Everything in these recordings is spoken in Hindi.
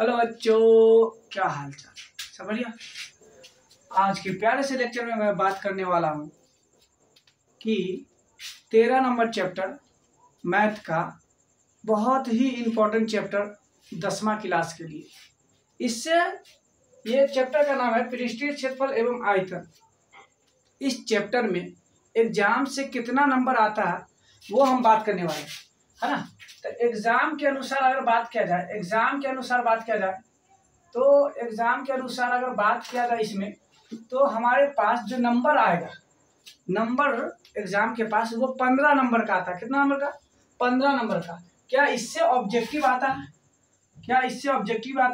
हेलो बच्चों, क्या हाल चाल? सब बढ़िया। आज के प्यारे से लेक्चर में मैं बात करने वाला हूँ कि 13 नंबर चैप्टर मैथ का बहुत ही इम्पोर्टेंट चैप्टर 10वां क्लास के लिए। इससे ये चैप्टर का नाम है पृष्ठीय क्षेत्रफल एवं आयतन। इस चैप्टर में एग्जाम से कितना नंबर आता है वो हम बात करने वाले हैं, है ना। तो एग्जाम के अनुसार अगर बात किया जाए इसमें तो हमारे पास जो नंबर आएगा, नंबर एग्जाम के पास वो 15 नंबर का आता है। कितना नंबर का? 15 नंबर का। क्या इससे ऑब्जेक्टिव आता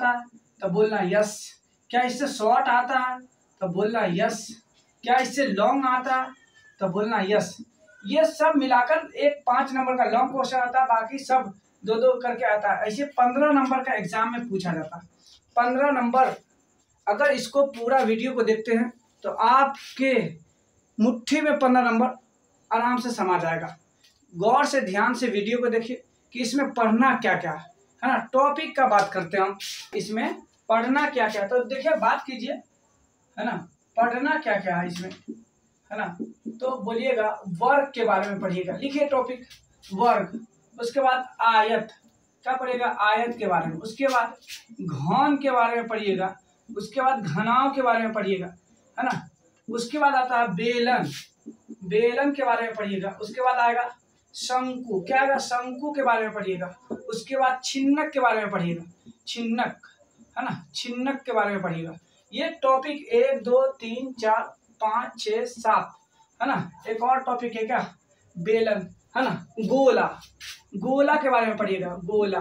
है? तो बोलना यस। क्या इससे शॉर्ट आता है? तो बोलना यस। क्या इससे लॉन्ग आता है? तो बोलना यस। ये सब मिलाकर एक 5 नंबर का लॉन्ग क्वेश्चन आता है, बाकी सब 2-2 करके आता है। ऐसे 15 नंबर का एग्जाम में पूछा जाता है। 15 नंबर, अगर इसको पूरा वीडियो को देखते हैं तो आपके मुट्ठी में 15 नंबर आराम से समा जाएगा। गौर से ध्यान से वीडियो को देखिए कि इसमें पढ़ना क्या क्या है ना। टॉपिक का बात करते हैं हम, इसमें पढ़ना क्या क्या। तो देखिए, बात कीजिए, है ना, पढ़ना क्या क्या है इसमें, है ना। तो बोलिएगा वर्ग के बारे में पढ़िएगा। लिखिए टॉपिक वर्ग। उसके बाद आयत, क्या पढ़िएगा? आयत के बारे में। उसके बाद घन के बारे में पढ़िएगा। उसके बाद घनाव के बारे में पढ़िएगा, है ना। उसके बाद आता है बेलन, बेलन के बारे में पढ़िएगा। उसके बाद आएगा शंकु, क्या आएगा? शंकु के बारे में पढ़िएगा। उसके बाद छिन्नक के बारे में पढ़िएगा, छिन्नक, है ना, छिन्नक के बारे में पढ़िएगा। ये टॉपिक 1 2 3 4 5 6 7, है ना। एक और टॉपिक है क्या? बेलन, है ना। गोला, गोला के बारे में पढ़िएगा। गोला,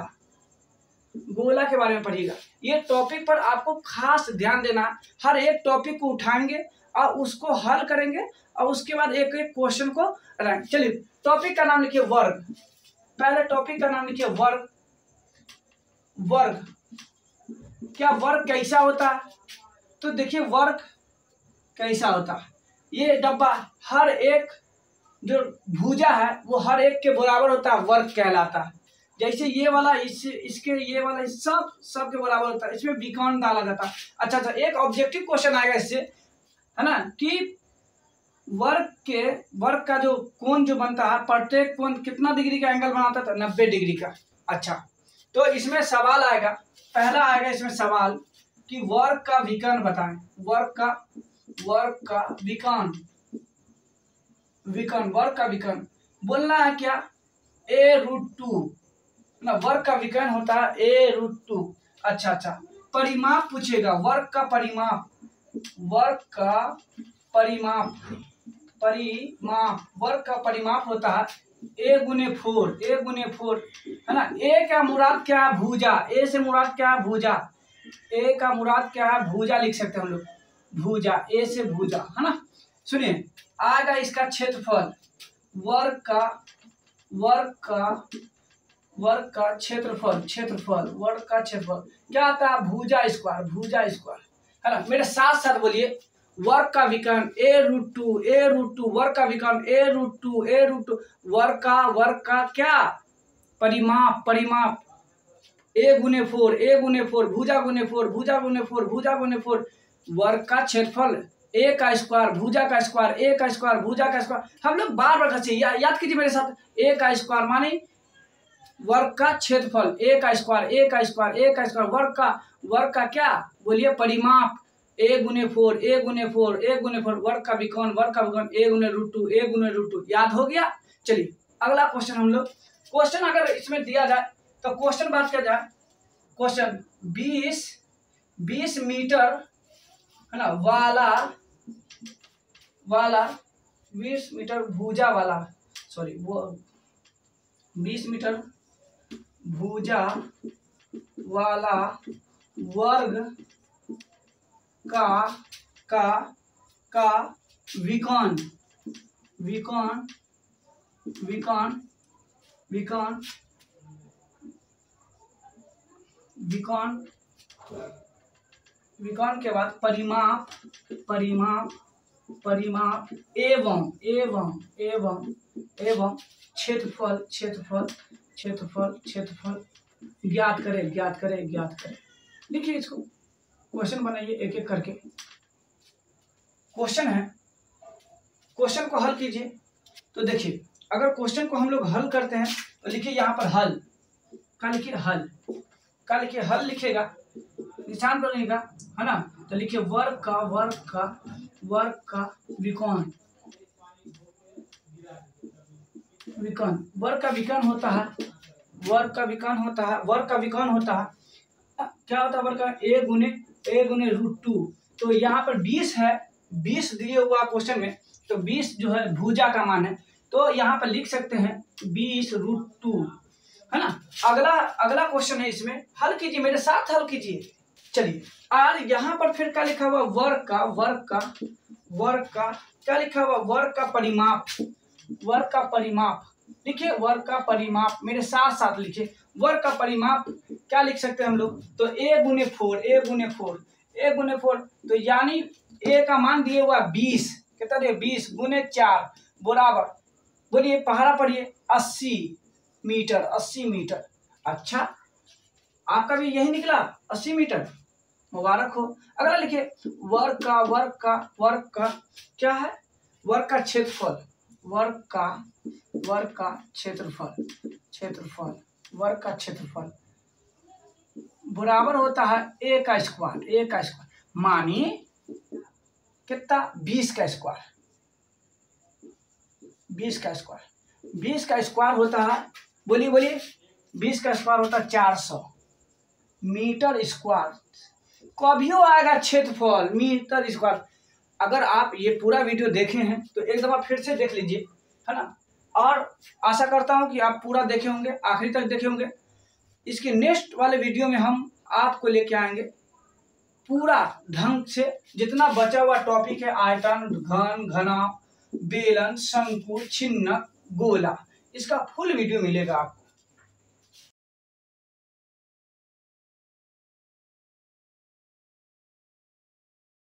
गोला के बारे में पढ़िएगा। ये टॉपिक पर आपको खास ध्यान देना। हर एक टॉपिक को उठाएंगे और उसको हल करेंगे और उसके बाद एक एक क्वेश्चन को रखेंगे। चलिए, टॉपिक का नाम लिखिए वर्ग। पहले टॉपिक का नाम लिखिए वर्ग। वर्ग, क्या वर्ग कैसा होता है? तो देखिए वर्ग कैसा होता है। ये डब्बा, हर एक जो भुजा है वो हर एक के बराबर होता है, वर्ग कहलाता है। जैसे ये वाला इसके ये वाला सब के बराबर होता है। इसमें विकर्ण डाला जाता है। अच्छा, एक ऑब्जेक्टिव क्वेश्चन आएगा इससे, है ना, कि वर्ग का जो कोण जो बनता है, प्रत्येक कोण कितना डिग्री का एंगल बनाता है? 90 डिग्री का। अच्छा, तो इसमें सवाल आएगा, पहला आएगा इसमें सवाल कि वर्ग का विकर्ण बताएं। वर्ग का विकर्ण बोलना है क्या? a√2 ना। वर्ग का विकर्ण होता है a√2। अच्छा, परिमाप पूछेगा, वर्ग का परिमाप, वर्ग का परिमाप होता है a×4, है ना। a का मुराद क्या है? भुजा। a से मुराद क्या है? भुजा। a का मुराद क्या है? भुजा लिख सकते हैं हम लोग, भुजा, a से भुजा, है ना। सुनिए, आएगा इसका क्षेत्रफल, वर्ग का क्षेत्रफल, वर्ग का क्षेत्रफल क्या आता है? भुजा स्क्वायर, है ना। मेरे साथ साथ बोलिए, वर्ग का विकर्ण a√2, वर्ग का विकर्ण a√2, वर्ग का क्या? परिमाप, a×4, भुजा × 4, वर्ग का क्षेत्रफल a का स्क्वायर, भुजा का स्क्वायर। हम लोग बार बार करते हैं, याद कीजिए मेरे साथ। a का स्क्वायर माने वर्ग का क्षेत्रफल, a का स्क्वायर, वर्ग का क्या? बोलिए परिमाप, a×4, वर्ग का विकर्ण a×√2। याद हो गया? चलिए अगला क्वेश्चन हम लोग, क्वेश्चन अगर इसमें दिया जाए तो क्वेश्चन बात किया जाए, क्वेश्चन 20 मीटर, है ना, वाला 20 मीटर भुजा वाला, सॉरी वो 20 मीटर भुजा वाला वर्ग का विकर्ण के बाद परिमाप एवं क्षेत्रफल ज्ञात करें। देखिए इसको क्वेश्चन बनाइए एक एक करके। क्वेश्चन है, क्वेश्चन को हल कीजिए। तो देखिए अगर क्वेश्चन को हम लोग हल करते हैं तो लिखिए यहाँ पर हल, क्या लिखिए हल, क्या लिखिए हल लिखेगा, निशान पर लिखेगा, है ना। तो लिखिए वर्ग का विकर्ण, वर्ग का विकर्ण होता है, वर्ग का विकर्ण होता है, वर्ग का विकर्ण होता है, क्या होता है वर्ग का, a गुने √2। तो यहाँ पर 20 है, 20 दिए हुआ क्वेश्चन में, तो 20 जो है भुजा का मान है, तो यहाँ पर लिख सकते हैं 20√2, है ना। अगला क्वेश्चन है, इसमें हल कीजिए, मेरे साथ हल कीजिए। चलिए और यहाँ पर फिर क्या लिखा हुआ, वर्ग का क्या लिखा हुआ, वर्ग का परिमाप, वर्ग का परिमाप, लिखिए वर्ग का परिमाप, मेरे साथ साथ लिखिए वर्ग का परिमाप क्या लिख सकते हैं हम लोग, तो a गुने 4, तो यानी a का मान दिए हुआ 20, कितना दिए 20 गुने 4 बराबर, बोलिए पहाड़ा पढ़िए 80 मीटर। अच्छा आपका भी यही निकला 80 मीटर, मुबारक हो। अगला लिखिए वर्ग का क्या है, वर्ग का क्षेत्रफल, वर्ग का क्षेत्रफल बराबर होता है a का स्क्वायर, मानिए कितना 20 का स्क्वायर, 20 का स्क्वायर होता है, बोलिए 20 का स्क्वायर होता है 400 मीटर स्क्वायर, कभियो आएगा क्षेत्रफल मीटर स्क्वायर। अगर आप ये पूरा वीडियो देखे हैं तो एक दफा फिर से देख लीजिए, है ना, और आशा करता हूं कि आप पूरा देखे होंगे, आखिरी तक देखे होंगे। इसके नेक्स्ट वाले वीडियो में हम आपको लेके आएंगे पूरा ढंग से, जितना बचा हुआ टॉपिक है, आयतन, घन, घनाभ, बेलन, शंकु, छिन्नक, गोला, इसका फुल वीडियो मिलेगा आपको।